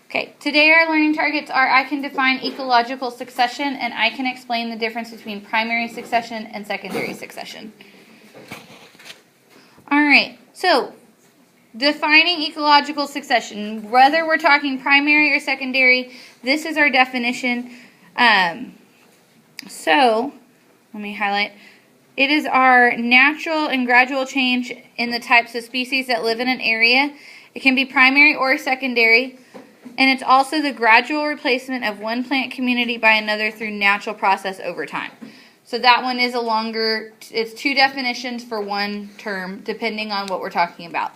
Okay, today our learning targets are I can define ecological succession and I can explain the difference between primary succession and secondary succession. Alright, so defining ecological succession, whether we're talking primary or secondary, this is our definition. So, let me highlight. It is our natural and gradual change in the types of species that live in an area. It can be primary or secondary. And it's also the gradual replacement of one plant community by another through natural process over time. So that one is it's two definitions for one term, depending on what we're talking about.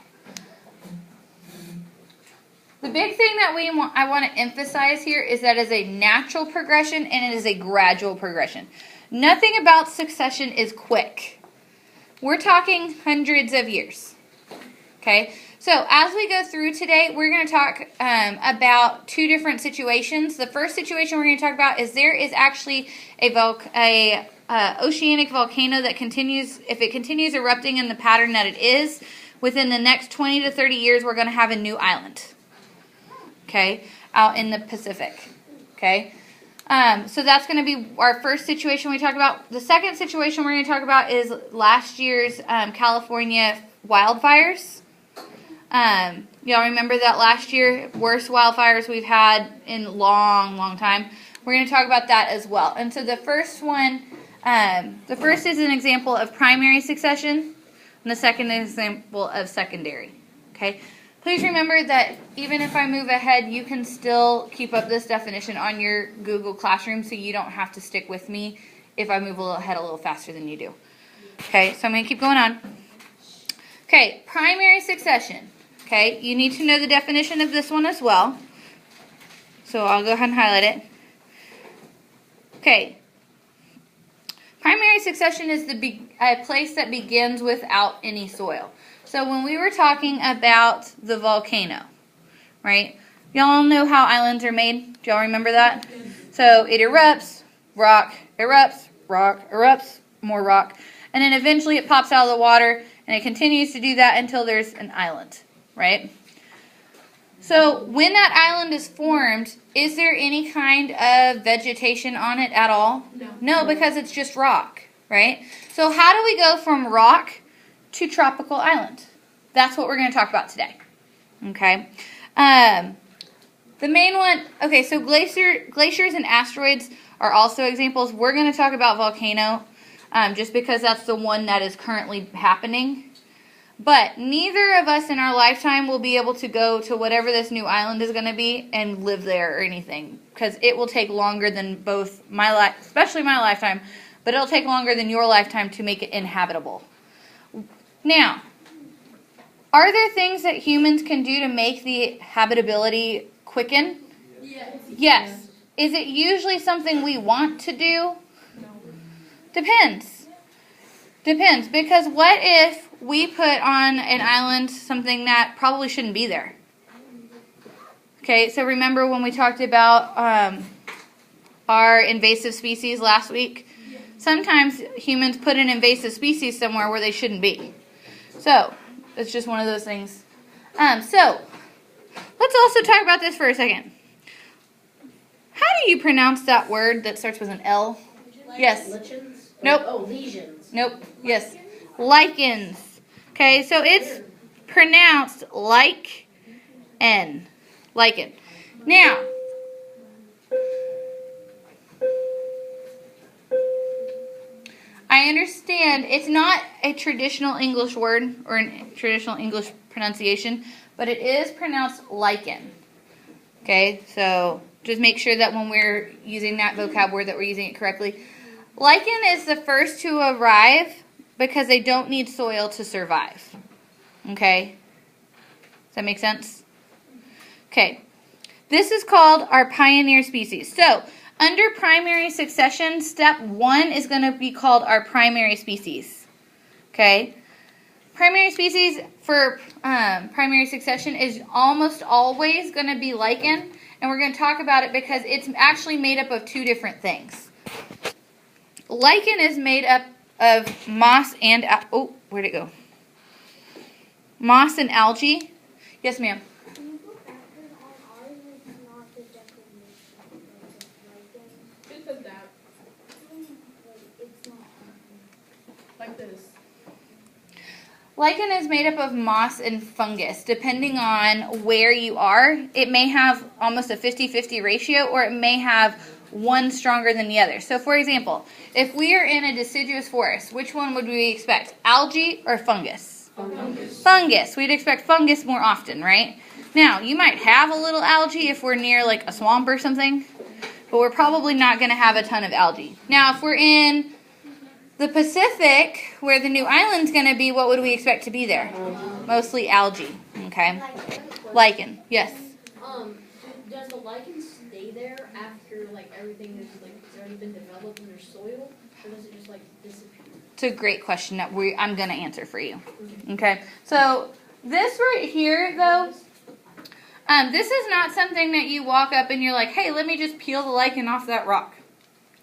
The big thing that I want to emphasize here is that it is a natural progression and it is a gradual progression. Nothing about succession is quick. We're talking hundreds of years. Okay? So as we go through today, we're going to talk about two different situations. The first situation we're going to talk about is there is actually a oceanic volcano that continues, if it continues erupting in the pattern that it is, within the next 20 to 30 years, we're going to have a new island. Okay, out in the Pacific. Okay, so that's going to be our first situation we talk about. The second situation we're going to talk about is last year's California wildfires. Y'all remember that last year, worst wildfires we've had in a long, long time. We're going to talk about that as well. And so the first one, the first is an example of primary succession, and the second is an example of secondary. Okay. Please remember that even if I move ahead, you can still keep up this definition on your Google Classroom, so you don't have to stick with me if I move ahead a little faster than you do. Okay, so I'm going to keep going on. Okay, primary succession. Okay, you need to know the definition of this one as well. So I'll go ahead and highlight it. Okay, primary succession is a place that begins without any soil. So when we were talking about the volcano, right? Y'all know how islands are made? Do y'all remember that? So it erupts, rock, erupts, more rock. And then eventually it pops out of the water and it continues to do that until there's an island, right? So when that island is formed, is there any kind of vegetation on it at all? No, because it's just rock, right? So how do we go from rock to tropical island? That's what we're going to talk about today. Okay. The main one, okay, so glaciers and asteroids are also examples. We're going to talk about volcano just because that's the one that is currently happening. But neither of us in our lifetime will be able to go to whatever this new island is going to be and live there or anything, because it will take longer than both my life, especially my lifetime, but it'll take longer than your lifetime to make it inhabitable. Now, are there things that humans can do to make the habitability quicken? Yes. Is it usually something we want to do? No. Depends. Because what if we put on an island something that probably shouldn't be there? Okay, so remember when we talked about our invasive species last week? Sometimes humans put an invasive species somewhere where they shouldn't be. So, it's just one of those things. So, let's also talk about this for a second. How do you pronounce that word that starts with an L? Yes. Lichens? Nope. Oh, lesions. Nope. Yes. Lichens. Okay, so it's pronounced like-en. Lichen. Now, I understand it's not a traditional English word or a traditional English pronunciation, but it is pronounced lichen. Okay, so just make sure that when we're using that vocab word that we're using it correctly. Lichen is the first to arrive because they don't need soil to survive. Okay, does that make sense? Okay, this is called our pioneer species. So, under primary succession, step 1 is going to be called our primary species. Okay? Primary species for primary succession is almost always going to be lichen, and we're going to talk about it because it's actually made up of two different things. Lichen is made up of moss and... oh, where'd it go? Moss and algae. Yes, ma'am. Lichen is made up of moss and fungus. Depending on where you are, it may have almost a 50-50 ratio, or it may have one stronger than the other. So for example, if we are in a deciduous forest, which one would we expect? Algae or fungus? Fungus. Fungus. We'd expect fungus more often, right? Now, you might have a little algae if we're near like a swamp or something, but we're probably not going to have a ton of algae. Now, if we're in the Pacific, where the new island's going to be, what would we expect to be there? Mostly algae, okay? Lichen, yes. Does the lichen stay there after like everything is like it's already been developed in their soil, or does it just like disappear? It's a great question that I'm going to answer for you. Okay, so this right here, though, this is not something that you walk up and you're like, hey, let me just peel the lichen off that rock.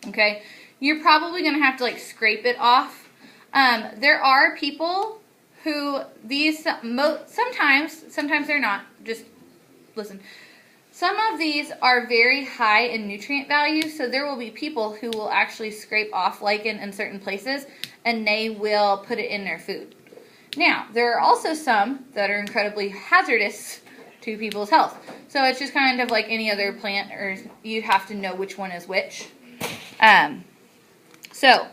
Okay, you're probably going to have to like scrape it off. There are people who sometimes they're not. Just listen. Some of these are very high in nutrient value, so there will be people who will actually scrape off lichen in certain places, and they will put it in their food. Now, there are also some that are incredibly hazardous to people's health. So it's just kind of like any other plant, or you have to know which one is which. So,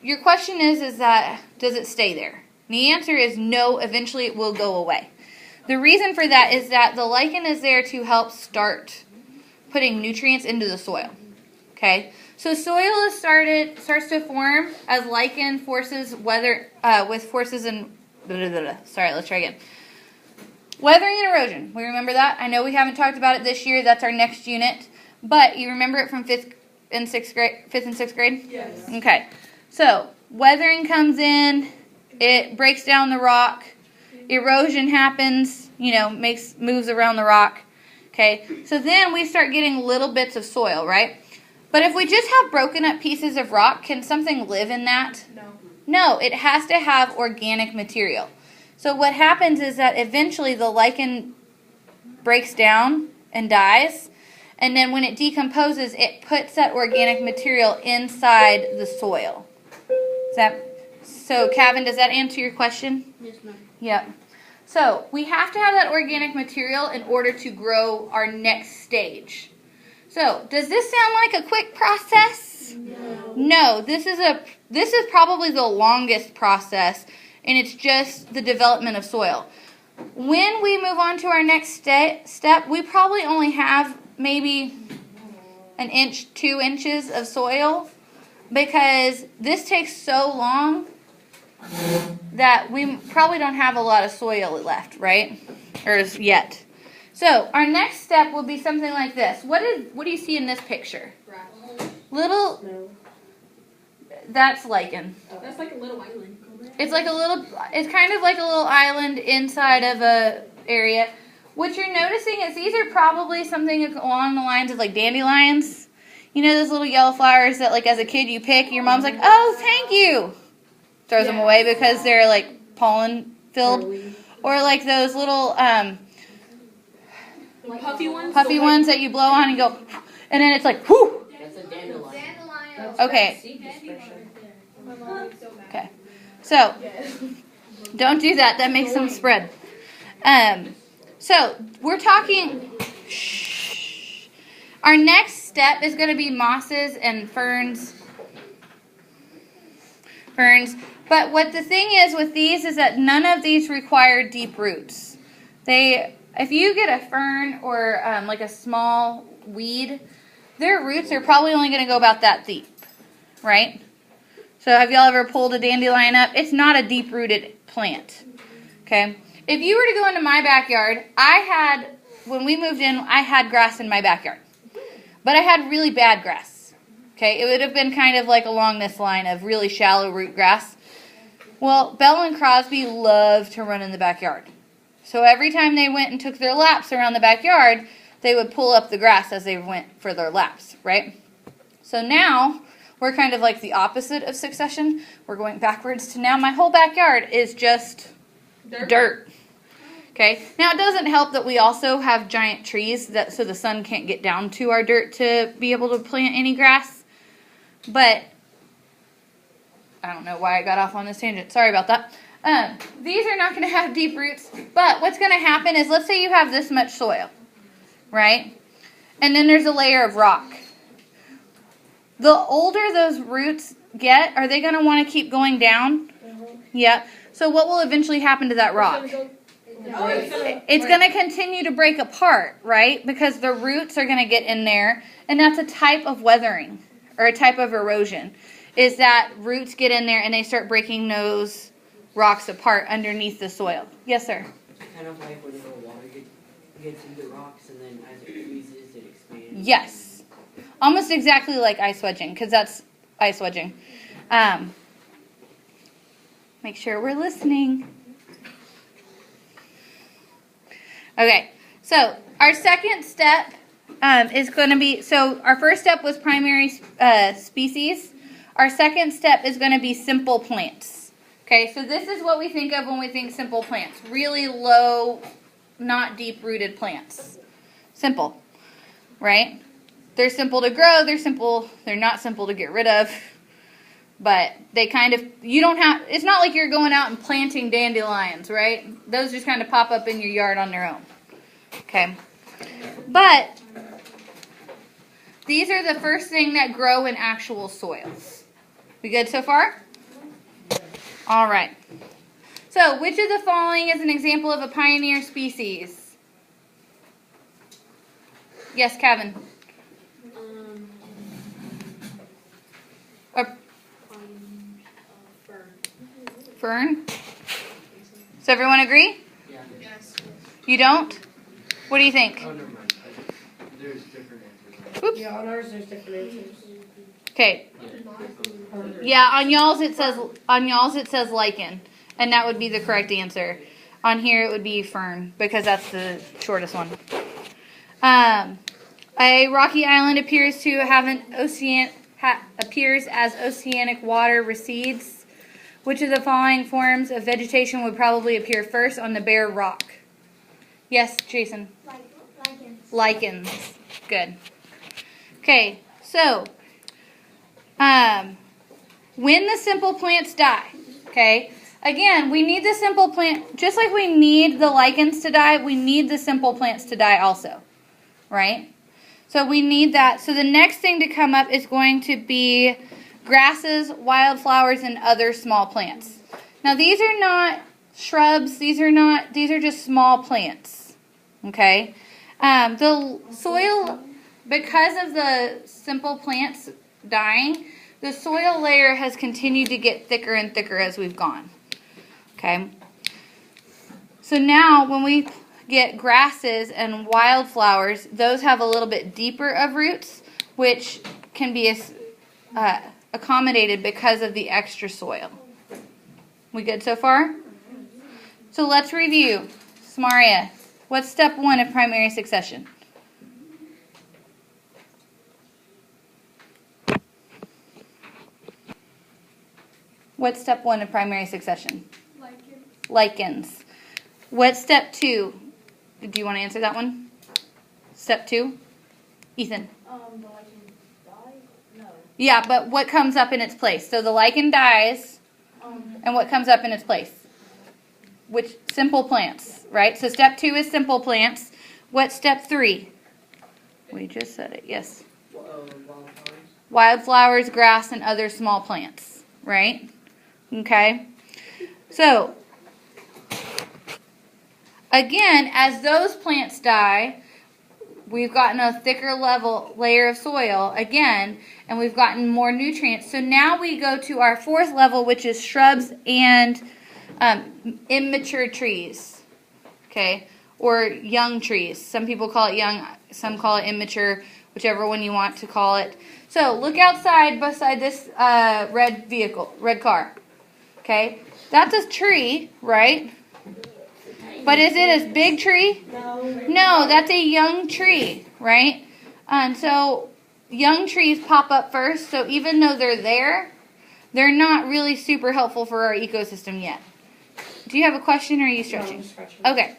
your question is that, does it stay there? And the answer is no, eventually it will go away. The reason for that is that the lichen is there to help start putting nutrients into the soil. Okay? So soil starts to form as lichen forces with forces in sorry, let's try again. Weathering and erosion. We remember that? I know we haven't talked about it this year. That's our next unit. But you remember it from 5th and 6th grade? Yes. Okay. So, weathering comes in, it breaks down the rock, erosion happens, moves around the rock. Okay? So then we start getting little bits of soil, right? But if we just have broken up pieces of rock, can something live in that? No. No, it has to have organic material. So what happens is that eventually the lichen breaks down and dies, and then when it decomposes, it puts that organic material inside the soil. So, Kevin, does that answer your question? Yes, ma'am. Yep. So we have to have that organic material in order to grow our next stage. So, does this sound like a quick process? No. No, this is probably the longest process, and it's just the development of soil. When we move on to our next step, we probably only have maybe 1 inch, 2 inches of soil, because this takes so long that we probably don't have a lot of soil left, right? Or yet. So, our next step will be something like this. What do you see in this picture? Little, No. that's lichen. That's like a little island. It's kind of like a little island inside of a area. What you're noticing is these are probably something along the lines of like dandelions. You know those little yellow flowers that like as a kid you pick, your mom's like, oh, thank you. Throws them away because they're like pollen filled. Or like those little Puffy ones? puffy ones that you blow on and go, and then it's like, whoo. That's a dandelion. Okay. Okay. So, don't do that. That makes them spread. So, we're talking, our next step is going to be mosses and ferns. But what the thing is with these is that none of these require deep roots. If you get a fern or like a small weed, their roots are probably only going to go about that deep, right? So have y'all ever pulled a dandelion up? It's not a deep-rooted plant, okay? If you were to go into my backyard, when we moved in, I had grass in my backyard. But I had really bad grass, okay? It would have been kind of like along this line of really shallow root grass. Well, Bella and Crosby loved to run in the backyard. So every time they went and took their laps around the backyard, they would pull up the grass as they went for their laps, right? So now, we're kind of like the opposite of succession. We're going backwards to now my whole backyard is just dirt. Okay? Now, it doesn't help that we also have giant trees so the sun can't get down to our dirt to be able to plant any grass. But I don't know why I got off on this tangent. Sorry about that. These are not going to have deep roots, but what's going to happen is, let's say you have this much soil, right? And then there's a layer of rock. The older those roots get, are they going to want to keep going down? Yeah. So what will eventually happen to that rock? It's going to continue to break apart, right? Because the roots are going to get in there, and that's a type of weathering, or a type of erosion, is that roots get in there and they start breaking those rocks apart underneath the soil. Yes, sir? Kind of like when the water gets into rocks and then as it freezes, it expands. Yes. Almost exactly like ice wedging, because that's ice wedging. Make sure we're listening. Okay, so our second step is going to be, so our first step was primary species. Our second step is going to be simple plants. Okay, so this is what we think of when we think simple plants. Really low, not deep-rooted plants. Simple, right? They're simple to grow, they're not simple to get rid of. But they kind of, it's not like you're going out and planting dandelions, right? Those just kind of pop up in your yard on their own. Okay. But these are the first thing that grow in actual soils. We good so far? All right. So, which of the following is an example of a pioneer species? Yes, Kevin. Fern? Does everyone agree? Yeah. Yes. You don't? What do you think? Oh, never mind. There's different answers. Oops. Yeah, on ours there's different answers. Okay. Yeah, on y'all's it says lichen, and that would be the correct answer. On here it would be fern, because that's the shortest one. A rocky island appears to have an appears as oceanic water recedes. Which of the following forms of vegetation would probably appear first on the bare rock? Yes, Jason. Lichens. Lichens. Good. Okay, so when the simple plants die, okay, again, we need the simple plant, just like we need the lichens to die, we need the simple plants to die also, right? So we need that. So the next thing to come up is going to be grasses, wildflowers, and other small plants. Now these are not shrubs, these are just small plants, okay? The soil, because of the simple plants dying, the soil layer has continued to get thicker and thicker as we've gone, okay? So now when we get grasses and wildflowers, those have a little bit deeper of roots, which can be accommodated because of the extra soil. We good so far? So let's review. Samaria, what's step 1 of primary succession? What's step 1 of primary succession? Lichens. What's step 2? Do you want to answer that one? Step 2? Ethan. The lichen die? No. Yeah, but what comes up in its place? So the lichen dies, and what comes up in its place? Which simple plants, right? So step 2 is simple plants. What's step 3? We just said it, yes. Wildflowers. Wildflowers, grass, and other small plants, right? Okay. So, again, as those plants die, we've gotten a thicker layer of soil again, and we've gotten more nutrients. So now we go to our 4th level, which is shrubs and immature trees, okay, or young trees. Some people call it young, some call it immature, whichever one you want to call it. So look outside beside this red car, okay. That's a tree, right? But is it a big tree? No, that's a young tree, right? And so young trees pop up first, so even though they're there, they're not really super helpful for our ecosystem yet. Do you have a question or are you stretching? Okay.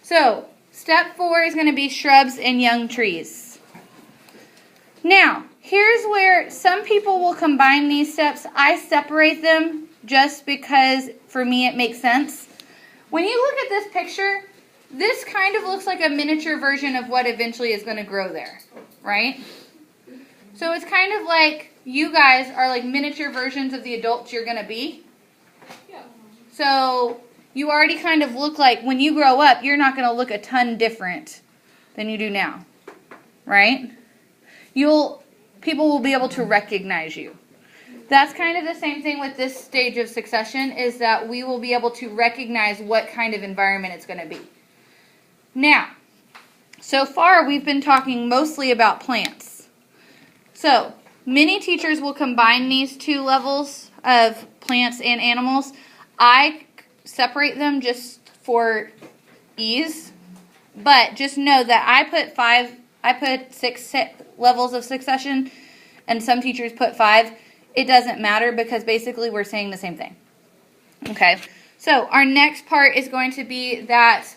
So step 4 is going to be shrubs and young trees. Now, here's where some people will combine these steps. I separate them just because for me it makes sense. When you look at this picture, this kind of looks like a miniature version of what eventually is going to grow there, right? So it's kind of like you guys are like miniature versions of the adults you're going to be. Yeah. So you already kind of look like, when you grow up, you're not going to look a ton different than you do now, right? People will be able to recognize you. That's kind of the same thing with this stage of succession, is that we will be able to recognize what kind of environment it's going to be. Now, so far we've been talking mostly about plants. So, many teachers will combine these two levels of plants and animals. I separate them just for ease, but just know that I put 6 levels of succession, and some teachers put 5. It doesn't matter because basically we're saying the same thing. Okay, so our next part is going to be that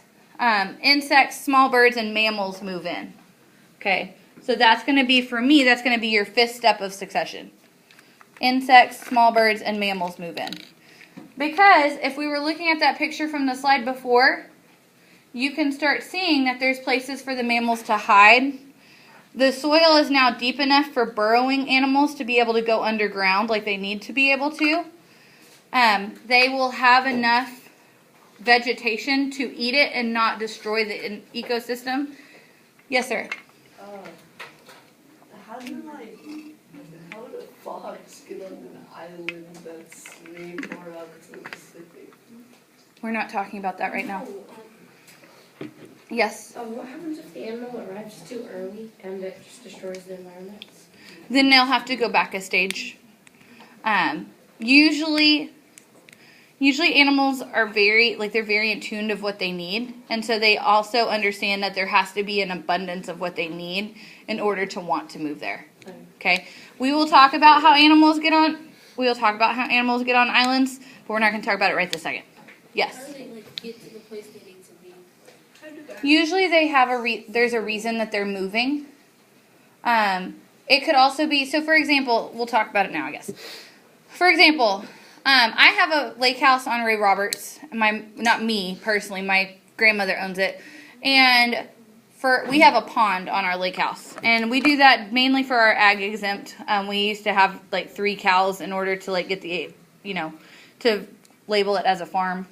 insects, small birds, and mammals move in. Okay, so that's going to be, for me, that's going to be your 5th step of succession. Insects, small birds, and mammals move in. Because if we were looking at that picture from the slide before, you can start seeing that there's places for the mammals to hide. The soil is now deep enough for burrowing animals to be able to go underground like they need to be able to. They will have enough vegetation to eat it and not destroy the ecosystem. Yes, sir. How would a fox get on an island that's way far out to the Pacific? We're not talking about that right now. Yes. What happens if the animal arrives too early and it just destroys the environment? Then they'll have to go back a stage. Usually animals are they're very in tune of what they need, and so they also understand that there has to be an abundance of what they need in order to want to move there. Okay. We will talk about how animals get on islands, but we're not going to talk about it right this second. Yes. How do they get to the place they need to be? Usually they have there's a reason that they're moving. It could also be, so for example, we'll talk about it now, I guess. For example, I have a lake house on Ray Roberts. Not me personally, my grandmother owns it. And we have a pond on our lake house. And we do that mainly for our ag exempt. We used to have 3 cows in order to get the, to label it as a farm.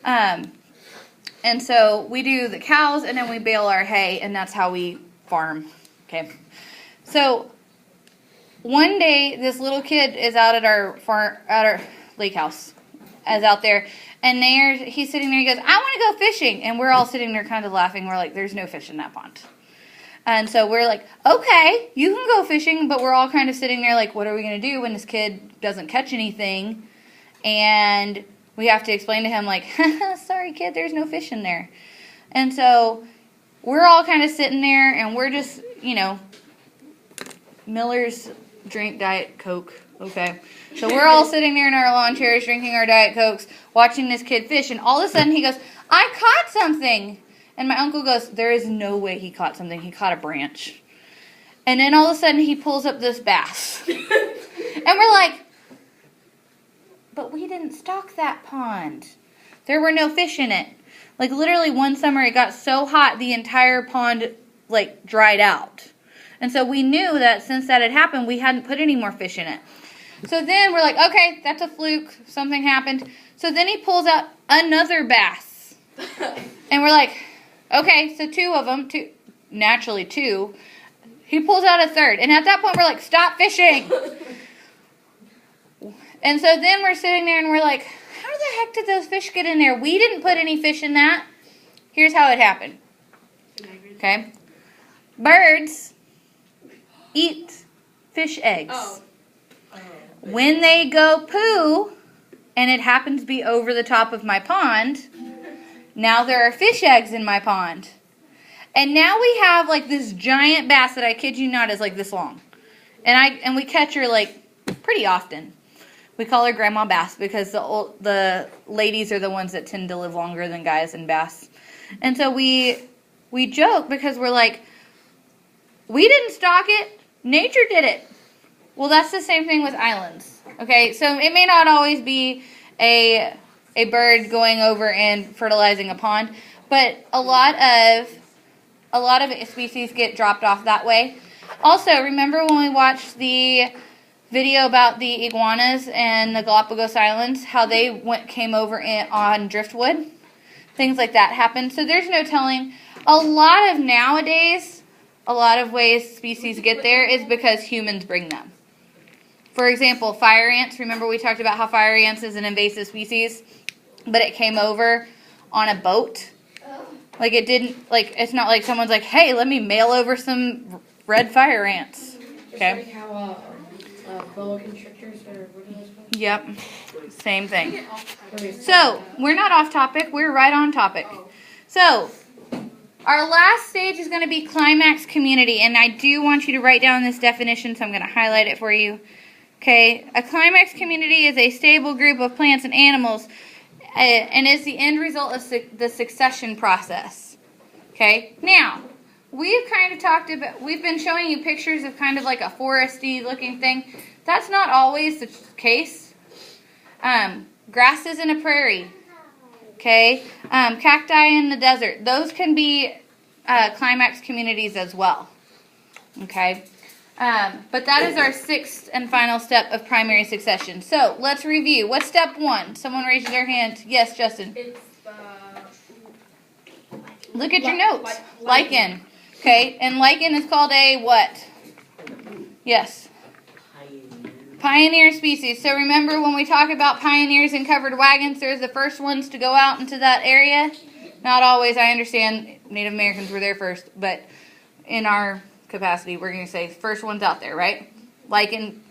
And so we do the cows, and then we bale our hay, and that's how we farm. Okay. So one day, this little kid is out at our lake house, out there, and he's sitting there. He goes, "I want to go fishing," and we're all sitting there kind of laughing. We're like, "There's no fish in that pond." And so we're like, "Okay, you can go fishing," but we're all kind of sitting there like, "What are we going to do when this kid doesn't catch anything?" And we have to explain to him "Sorry, kid, there's no fish in there." And so we're all kind of sitting there, and we're just, Miller's drink Diet Coke, okay? So we're all sitting there in our lawn chairs drinking our Diet Cokes, watching this kid fish, and all of a sudden he goes, "I caught something!" And my uncle goes, "There is no way he caught something. He caught a branch." And then all of a sudden he pulls up this bass. And we're like, "But we didn't stock that pond. There were no fish in it." Literally one summer it got so hot the entire pond dried out. And so we knew that since that had happened, we hadn't put any more fish in it. So then we're like, "Okay, that's a fluke. Something happened." So then he pulls out another bass. And we're like, "Okay, so 2 of them, naturally 2. He pulls out a third. And at that point we're like, "Stop fishing." And so then we're sitting there and we're like, "How the heck did those fish get in there? We didn't put any fish in that." Here's how it happened. Okay? Birds eat fish eggs. Oh. When they go poo, and it happens to be over the top of my pond, now there are fish eggs in my pond. And now we have this giant bass that, I kid you not, is this long. And we catch her pretty often. We call her Grandma Bass because the ladies are the ones that tend to live longer than guys in bass. And so we joke because we're like, "We didn't stock it. Nature did it. Well, that's the same thing with islands. Okay, so it may not always be a bird going over and fertilizing a pond, but a lot of species get dropped off that way. Also, remember when we watched the video about the iguanas and the Galapagos Islands, how they came over on driftwood? Things like that happen. So there's no telling. A lot of ways species get there is because humans bring them. For example, fire ants. Remember we talked about how fire ants is an invasive species, but it came over on a boat. Like it didn't, like it's not like someone's like, hey, let me mail over some red fire ants. Okay. Just like how boa constrictors or what are those called? Yep. Same thing. So we're not off topic. We're right on topic. So our last stage is going to be climax community, and I do want you to write down this definition, so I'm going to highlight it for you. Okay, a climax community is a stable group of plants and animals, and is the end result of the succession process. Okay, now we've kind of talked about, we've been showing you pictures of kind of like a foresty looking thing. That's not always the case. Grasses in a prairie. Okay, cacti in the desert. Those can be climax communities as well. Okay. But that is our sixth and final step of primary succession. So let's review. What's step 1? Someone raises their hand. Yes, Justin. It's Look at your notes. Lichen. Okay, and lichen is called a what? Yes. Pioneer species. So remember when we talk about pioneers in covered wagons, they're the first ones to go out into that area? Not always. I understand Native Americans were there first, but in our capacity, we're going to say first ones out there, right? Lichen,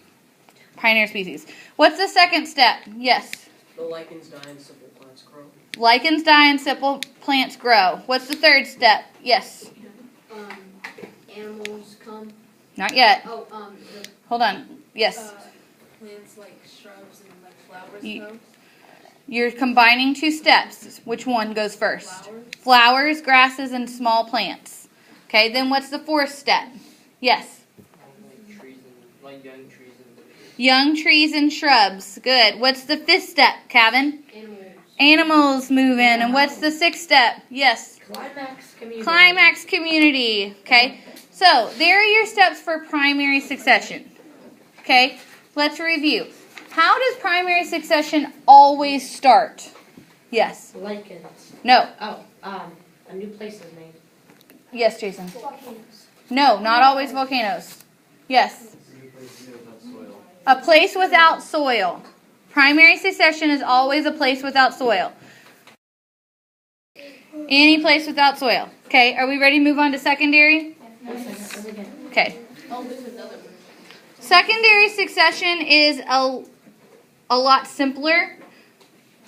pioneer species. What's the second step? Yes. The lichens die and simple plants grow. Lichens die and simple plants grow. What's the third step? Yes. Animals come. Not yet. Oh, Hold on. Yes. Plants like shrubs and like flowers. You're combining 2 steps. Which one goes first? Flowers, grasses, and small plants. Okay, then what's the 4th step? Yes. Young trees and bushes. Young trees and shrubs. Good. What's the 5th step, Kevin? Animals move in. And what's the 6th step? Yes. Climax community. Climax community. Okay, so there are your steps for primary succession. Okay, let's review. How does primary succession always start? Yes. Lichens. No. Oh, a new place is made. Yes, Jason. No, not always volcanoes. Yes. A place without soil. Primary succession is always a place without soil. Any place without soil. Okay, are we ready to move on to secondary? Okay. Secondary succession is a lot simpler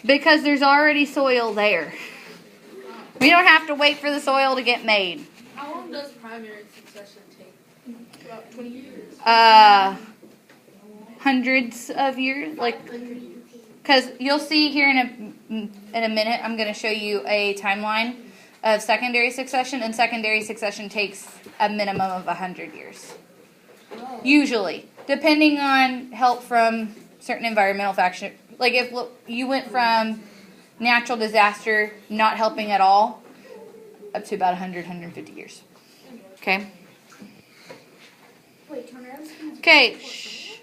because there's already soil there. We don't have to wait for the soil to get made. How long does primary succession take? About 20 years. Hundreds of years, like, because you'll see here in a minute, I'm going to show you a timeline of secondary succession, and secondary succession takes a minimum of 100 years. Usually, depending on help from certain environmental factors. Like if you went from natural disaster not helping at all up to about 100, 150 years. Okay? Wait, turn around. Okay. Shh.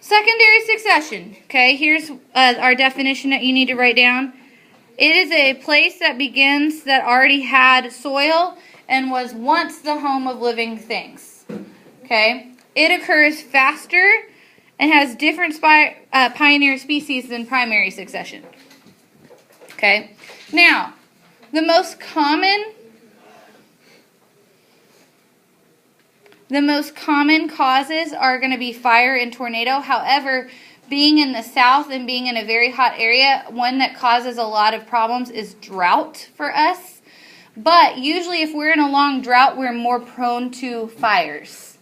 Secondary succession. Okay, here's our definition that you need to write down. It is a place that begins that already had soil and was once the home of living things. Okay? It occurs faster and has different pioneer species than primary succession. Okay? Now, the most common causes are going to be fire and tornado. However, being in the south and being in a very hot area, one that causes a lot of problems is drought for us. But usually if we're in a long drought, we're more prone to fires,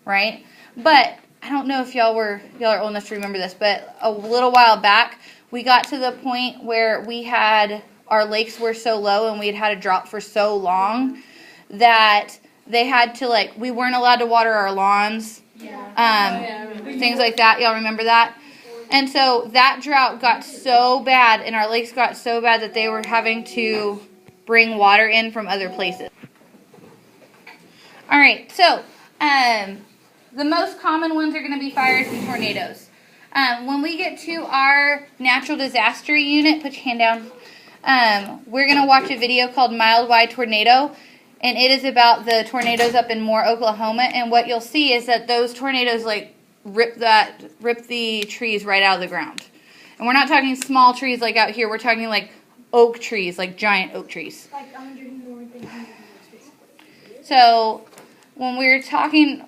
right? But I don't know if y'all are old enough to remember this, but a little while back, we got to the point where our lakes were so low and we had a drought for so long that they had to like, we weren't allowed to water our lawns, things like that. Y'all remember that? And so that drought got so bad and our lakes got so bad that they were having to bring water in from other places. All right, so the most common ones are going to be fires and tornadoes. When we get to our natural disaster unit, put your hand down, we're going to watch a video called Mild Wide Tornado, and it is about the tornadoes up in Moore, Oklahoma, and what you'll see is that those tornadoes like rip the trees right out of the ground. And we're not talking small trees like out here, we're talking like oak trees, like giant oak trees. Like 100 more than 100 basically. So when we're talking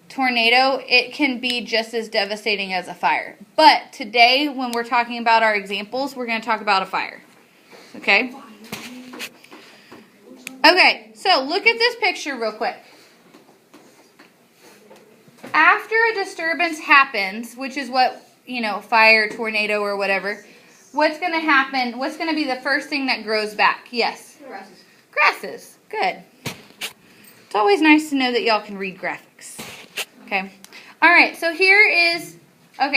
tornado, it can be just as devastating as a fire. But today, when we're talking about our examples, we're going to talk about a fire. Okay? Okay, so look at this picture real quick. After a disturbance happens, which is what, fire, tornado, or whatever, what's going to happen? What's going to be the first thing that grows back? Yes? Grasses. Grasses. Good. It's always nice to know that y'all can read graphics. Okay. All right, so here's our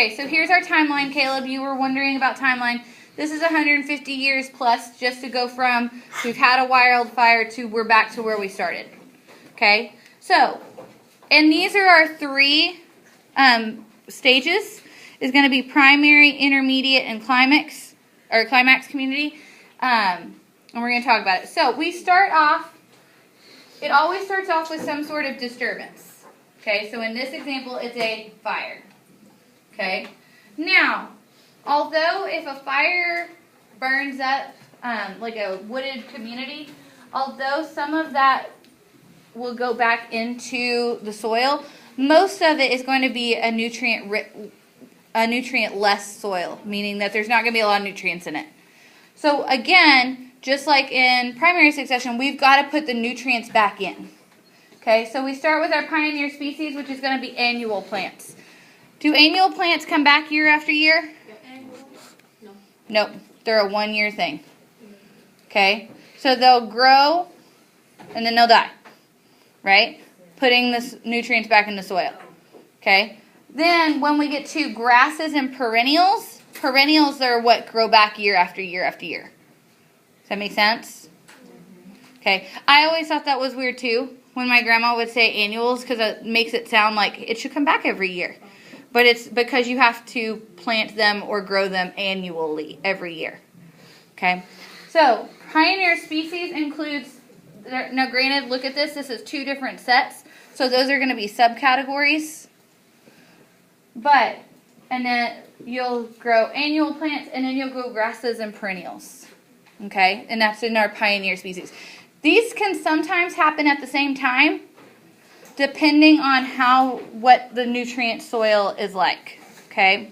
timeline, Caleb. You were wondering about timeline. This is 150 years plus just to go from we've had a wildfire to we're back to where we started. Okay? So, and these are our three stages. Is going to be primary, intermediate, and climax community. And we're going to talk about it. So, we start off, it always starts off with some sort of disturbance. Okay, so in this example, it's a fire. Okay, now, although if a fire burns up like a wooded community, although some of that will go back into the soil, most of it is going to be a nutrient-less soil, meaning that there's not going to be a lot of nutrients in it. So again, just like in primary succession, we've got to put the nutrients back in. Okay, so we start with our pioneer species, which is going to be annual plants. Do annual plants come back year after year? No. Nope, they're a one-year thing. Okay, so they'll grow and then they'll die, right? Putting the nutrients back in the soil. Okay, then when we get to grasses and perennials are what grow back year after year after year. Does that make sense? Okay, I always thought that was weird too when my grandma would say annuals because it makes it sound like it should come back every year. But it's because you have to plant them or grow them annually every year. Okay, so pioneer species includes, now granted, look at this is two different sets. So those are going to be subcategories. And then you'll grow annual plants and then you'll grow grasses and perennials. Okay, and that's in our pioneer species. These can sometimes happen at the same time, depending on what the nutrient soil is like. Okay,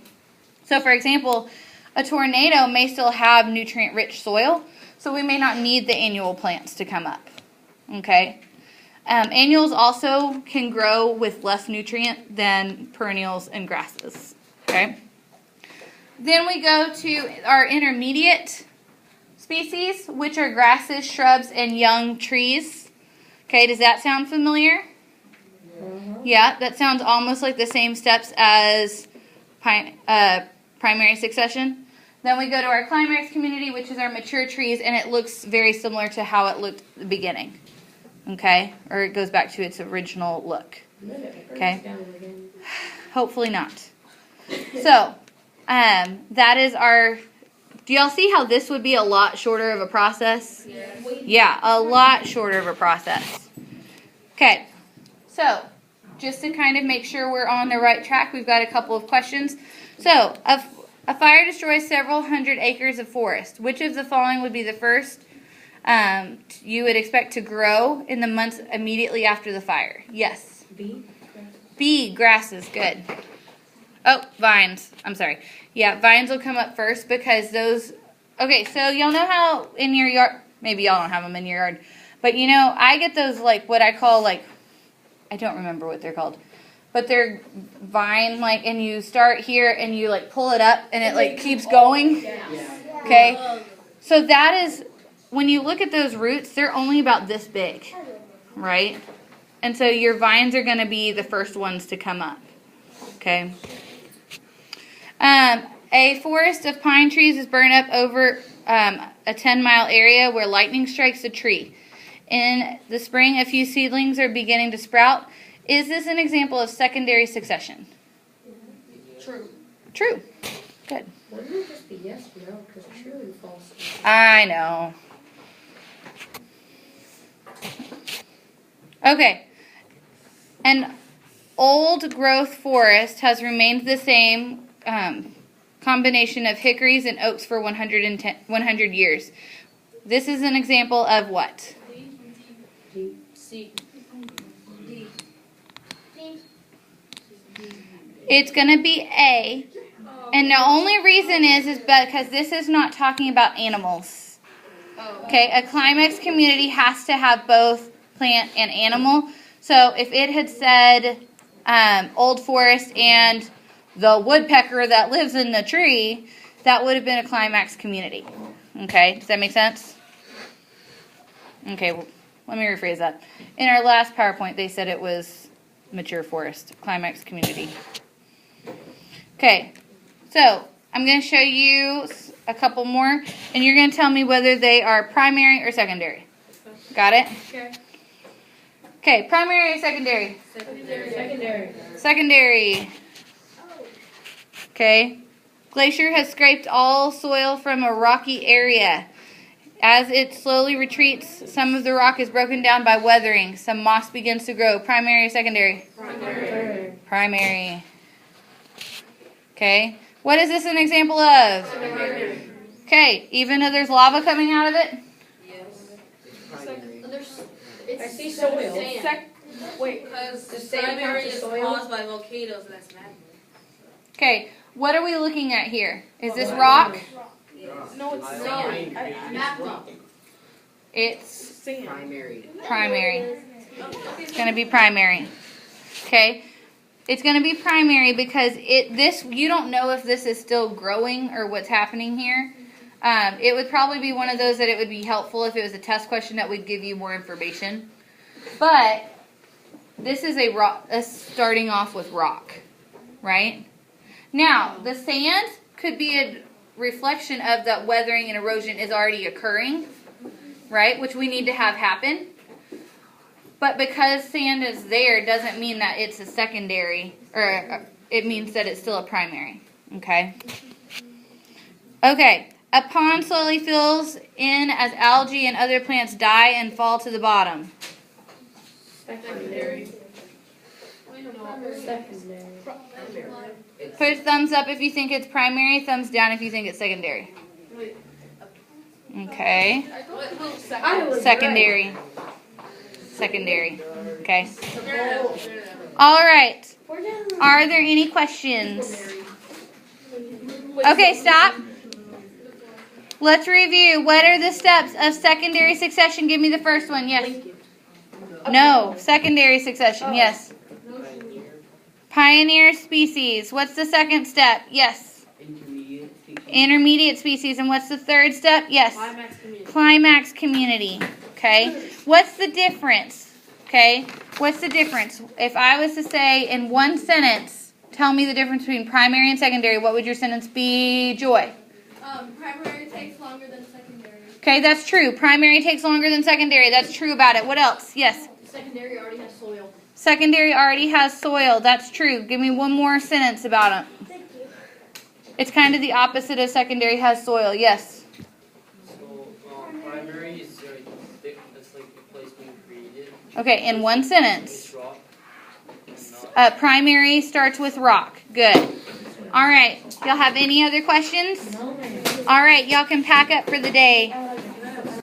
so for example, a tornado may still have nutrient-rich soil, so we may not need the annual plants to come up. Okay, annuals also can grow with less nutrient than perennials and grasses. Okay, then we go to our intermediate species, which are grasses, shrubs, and young trees. Okay, does that sound familiar? Yeah, that sounds almost like the same steps as primary succession. Then we go to our climax community, which is our mature trees, and it looks very similar to how it looked at the beginning. Okay, or it goes back to its original look. Okay, hopefully not. So, that is our. Do y'all see how this would be a lot shorter of a process? Yeah, a lot shorter of a process. Okay, so just to kind of make sure we're on the right track, we've got a couple of questions. So, a fire destroys several hundred acres of forest. Which of the following would be the first you would expect to grow in the months immediately after the fire? Yes. B, grasses. Good. Oh, vines. I'm sorry. Yeah, vines will come up first because those... Okay, so y'all know how in your yard... Maybe y'all don't have them in your yard. But, I get those, like, what I call, like... I don't remember what they're called. But they're vine, like, and you start here and you, like, pull it up and it, like, keeps going. Okay? So that is... When you look at those roots, they're only about this big. Right? And so your vines are going to be the first ones to come up. Okay. A forest of pine trees is burned up over a 10-mile area where lightning strikes a tree. In the spring, a few seedlings are beginning to sprout. Is this an example of secondary succession? True. True. Good. Wouldn't it just be yes or no? Because true and false. I know. Okay. An old growth forest has remained the same combination of hickories and oaks for 100 years. This is an example of what? C. D. It's going to be A. And the only reason is because this is not talking about animals. Okay, a climax community has to have both plant and animal. So if it had said old forest and the woodpecker that lives in the tree, that would have been a climax community. Okay, does that make sense? Okay, well, let me rephrase that. In our last PowerPoint, they said it was mature forest, climax community. Okay, so I'm going to show you a couple more, and you're going to tell me whether they are primary or secondary. Got it? Okay. Okay, primary or secondary? Secondary. Secondary. Okay. Glacier has scraped all soil from a rocky area. As it slowly retreats, some of the rock is broken down by weathering. Some moss begins to grow. Primary or secondary? Primary. Primary. Okay. What is this an example of? Primary. Okay. Even though there's lava coming out of it? Yes. Primary. I see soil. Wait, because The the same primary parts is of soil? caused by volcanoes, and that's magma. Okay. What are we looking at here? Is this rock? No, it's Sand. Magma. It's Sand. Primary. primary. It's going to be primary. Okay. It's going to be primary because you don't know if this is still growing or what's happening here. It would probably be one of those that it would be helpful if it was a test question that would give you more information. But this is a starting off with rock, right? Now, the sand could be a reflection of that weathering and erosion is already occurring, right? Which we need to have happen. But because sand is there doesn't mean that it's a secondary, or it means that it's still a primary, okay? Okay, a pond slowly fills in as algae and other plants die and fall to the bottom. Secondary. Secondary. Put a thumbs up if you think it's primary, thumbs down if you think it's secondary. Wait. Okay. I was Secondary. Secondary. Okay. Fair enough, fair enough. All right. right. Are there any questions? Okay, stop. Let's review. What are the steps of secondary succession? Give me the first one. Yes. No. Secondary succession. Yes. Pioneer species. What's the second step? Yes. Intermediate species. Intermediate species. And what's the third step? Yes. Climax community. Climax community. Okay. What's the difference? Okay. What's the difference? If I was to say in one sentence, tell me the difference between primary and secondary, what would your sentence be, Joy? Primary takes longer than secondary. Okay, that's true. Primary takes longer than secondary. That's true about it. What else? Yes. Secondary already has soil. Secondary already has soil. That's true. Give me one more sentence about it. Thank you. It's kind of the opposite of secondary has soil. Yes. So, primary is that's like the place being created. Okay, in one sentence. It's rock. Primary starts with rock. Good. All right. Y'all have any other questions? No, man. All right. Y'all can pack up for the day.